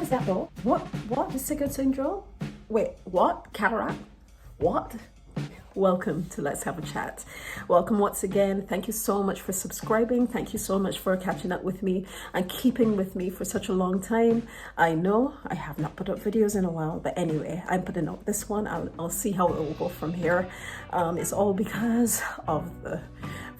is that though? What is Sicca syndrome? Wait, what? Cataract? What? Welcome to Let's Have a Chat. Welcome once again. Thank you so much for subscribing. Thank you so much for catching up with me and keeping with me for such a long time. I know I have not put up videos in a while, but anyway, I'm putting up this one. I'll see how it will go from here. It's all because of the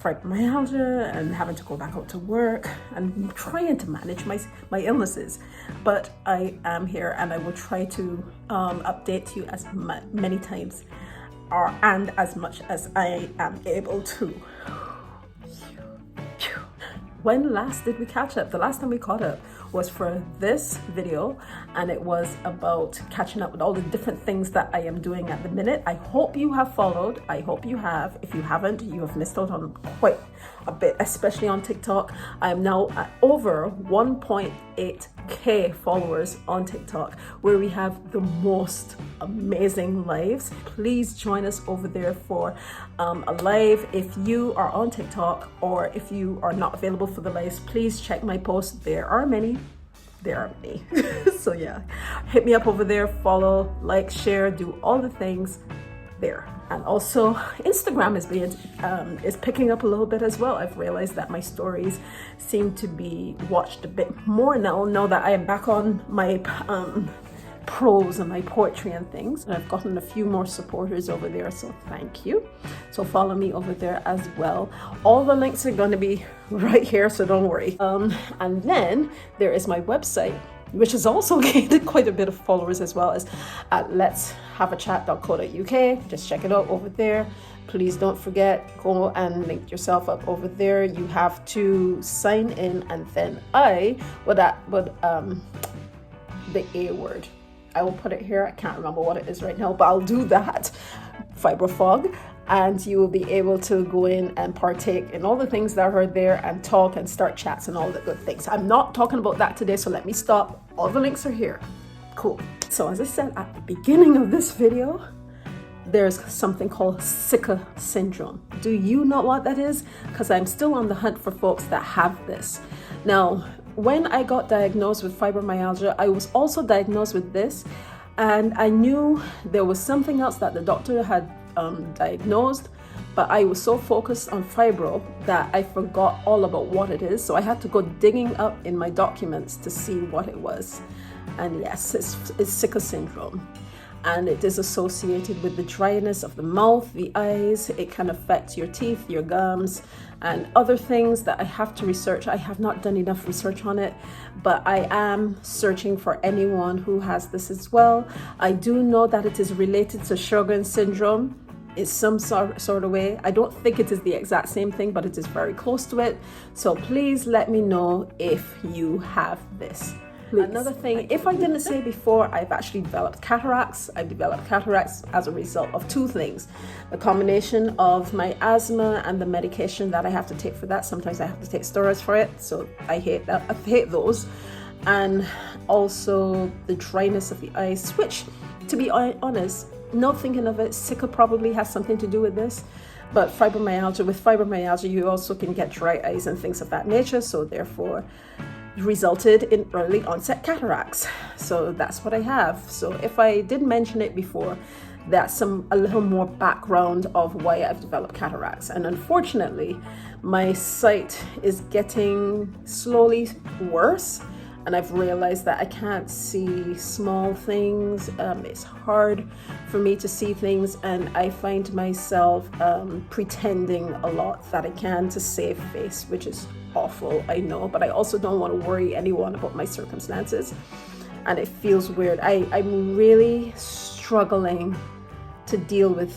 fibromyalgia and having to go back out to work and trying to manage my illnesses. But I am here and I will try to update you as many times and as much as I am able to. When last did we catch up? The last time we caught up was for this video, and it was about catching up with all the different things that I am doing at the minute. I hope you have followed. I hope you have. If you haven't, you have missed out on quite a bit, especially on TikTok. I am now at over 1.8k followers on TikTok, where we have the most amazing lives. Please join us over there for a live. If you are on TikTok or if you are not available for the lives, please check my posts. There are many. So yeah, hit me up over there, follow, like, share, do all the things there. And also Instagram is picking up a little bit as well. I've realized that my stories seem to be watched a bit more now that I am back on my prose and my poetry and things. And I've gotten a few more supporters over there, so thank you. So follow me over there as well. All the links are going to be right here, so don't worry. And then there is my website, which has also gained quite a bit of followers as well, as at letshaveachatwithxannah.co.uk. Just check it out over there. Please don't forget, go and link yourself up over there. You have to sign in, and then the A word, I will put it here. I can't remember what it is right now, but I'll do that. Fibrofog. And you will be able to go in and partake in all the things that are there and talk and start chats and all the good things. I'm not talking about that today, so let me stop. All the links are here. Cool. So as I said at the beginning of this video, there's something called Sicca syndrome. Do you know what that is? Because I'm still on the hunt for folks that have this. Now, when I got diagnosed with fibromyalgia, I was also diagnosed with this, and I knew there was something else that the doctor had diagnosed, but I was so focused on fibro that I forgot all about what it is. So I had to go digging up in my documents to see what it was. And yes, it's Sicca syndrome. And it is associated with the dryness of the mouth, the eyes. It can affect your teeth, your gums, and other things that I have to research. I have not done enough research on it, but I am searching for anyone who has this as well. I do know that it is related to Sjogren's syndrome in some sort of way. I don't think it is the exact same thing, but it is very close to it. So please let me know if you have this. Please. Another thing, if I didn't say before, I've actually developed cataracts. I've developed cataracts as a result of two things: the combination of my asthma and the medication that I have to take for that. Sometimes I have to take steroids for it, so I hate that. I hate those. And also the dryness of the eyes, which, to be honest, not thinking of it, Sicca probably has something to do with this. But with fibromyalgia, you also can get dry eyes and things of that nature. So therefore, resulted in early onset cataracts. So that's what I have. So if I did mention it before, that's a little more background of why I've developed cataracts. And unfortunately, my sight is getting slowly worse. And I've realized that I can't see small things. It's hard for me to see things, and I find myself pretending a lot that I can to save face, which is awful, I know, but I also don't want to worry anyone about my circumstances, and it feels weird. I'm really struggling to deal with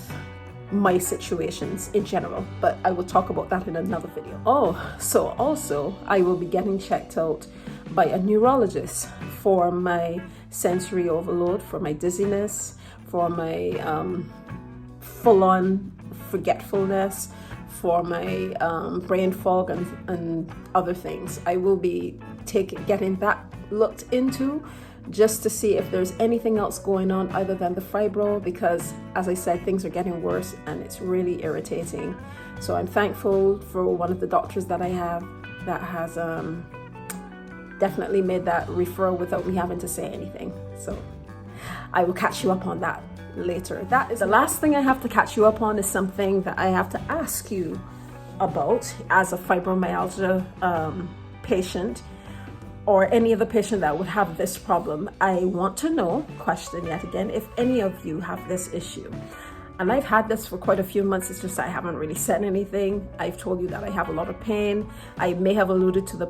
my situations in general, but I will talk about that in another video. So also I will be getting checked out by a neurologist for my sensory overload, for my dizziness, for my full-on forgetfulness, for my brain fog and other things. I will be getting that looked into, just to see if there's anything else going on other than the fibro, because as I said, things are getting worse and it's really irritating. So I'm thankful for one of the doctors that I have that has definitely made that referral without me having to say anything. So I will catch you up on that later. That is the last thing I have to catch you up on, is something that I have to ask you about as a fibromyalgia patient, or any other patient that would have this problem. I want to know, question yet again, if any of you have this issue. And I've had this for quite a few months. It's just I haven't really said anything. I've told you that I have a lot of pain. I may have alluded to the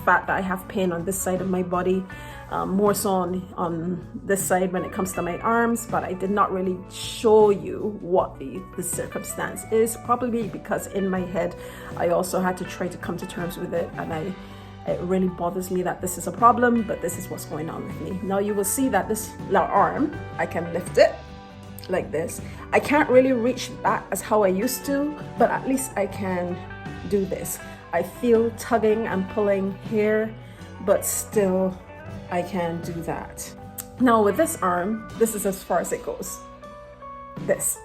fact that I have pain on this side of my body, more so on this side when it comes to my arms, but I did not really show you what the circumstance is, probably because in my head, I also had to try to come to terms with it, and it really bothers me that this is a problem, but this is what's going on with me. Now you will see that this arm, I can lift it like this. I can't really reach back as how I used to, but at least I can do this. I feel tugging and pulling here, but still I can do that. Now with this arm, this is as far as it goes. This.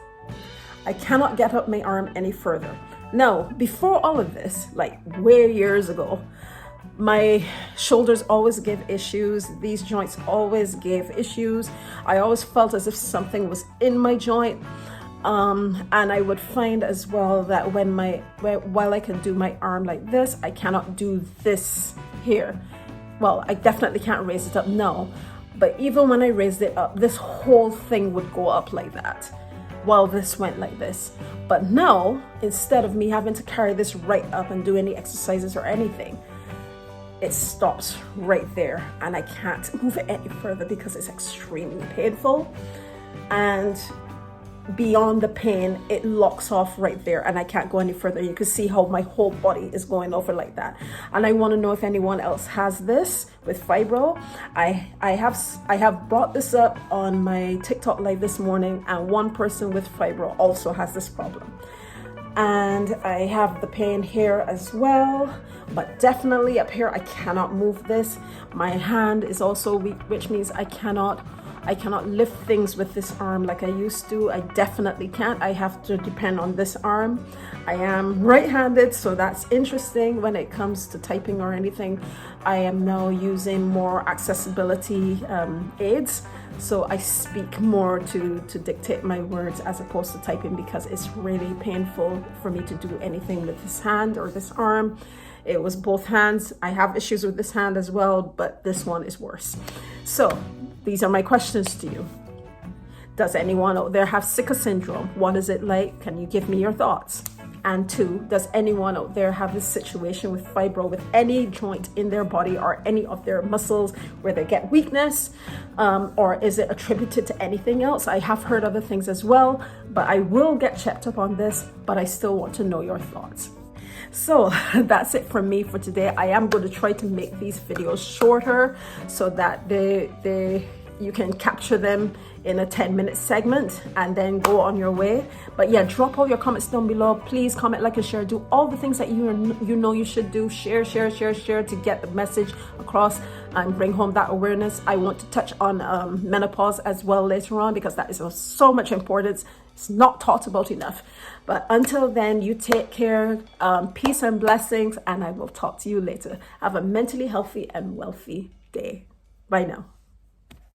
I cannot get up my arm any further. Now, before all of this, like way years ago, my shoulders always give issues. These joints always gave issues. I always felt as if something was in my joint. And I would find as well that while I can do my arm like this, I cannot do this here. Well, I definitely can't raise it up now. But even when I raised it up, this whole thing would go up like that, while this went like this. But now, instead of me having to carry this right up and do any exercises or anything, it stops right there, and I can't move it any further because it's extremely painful. And beyond the pain, it locks off right there, and I can't go any further. You can see how my whole body is going over like that. And I want to know if anyone else has this with fibro. I have brought this up on my TikTok live this morning, and one person with fibro also has this problem. And I have the pain here as well, but definitely up here I cannot move this. My hand is also weak, which means I cannot lift things with this arm like I used to. I definitely can't. I have to depend on this arm. I am right-handed, so that's interesting when it comes to typing or anything. I am now using more accessibility aids. So I speak more to dictate my words as opposed to typing, because it's really painful for me to do anything with this hand or this arm. It was both hands. I have issues with this hand as well, but this one is worse. So these are my questions to you. Does anyone out there have Sicca syndrome? What is it like? Can you give me your thoughts? And 2, does anyone out there have this situation with fibro, with any joint in their body or any of their muscles where they get weakness? Or is it attributed to anything else? I have heard other things as well, but I will get checked up on this, but I still want to know your thoughts. So that's it from me for today. I am going to try to make these videos shorter so that you can capture them in a 10-minute segment and then go on your way. But yeah, drop all your comments down below. Please comment, like, and share. Do all the things that you know you should do. Share to get the message across and bring home that awareness. I want to touch on menopause as well later on, because that is of so much importance. It's not talked about enough. But until then, you take care. Peace and blessings, and I will talk to you later. Have a mentally healthy and wealthy day. Bye now.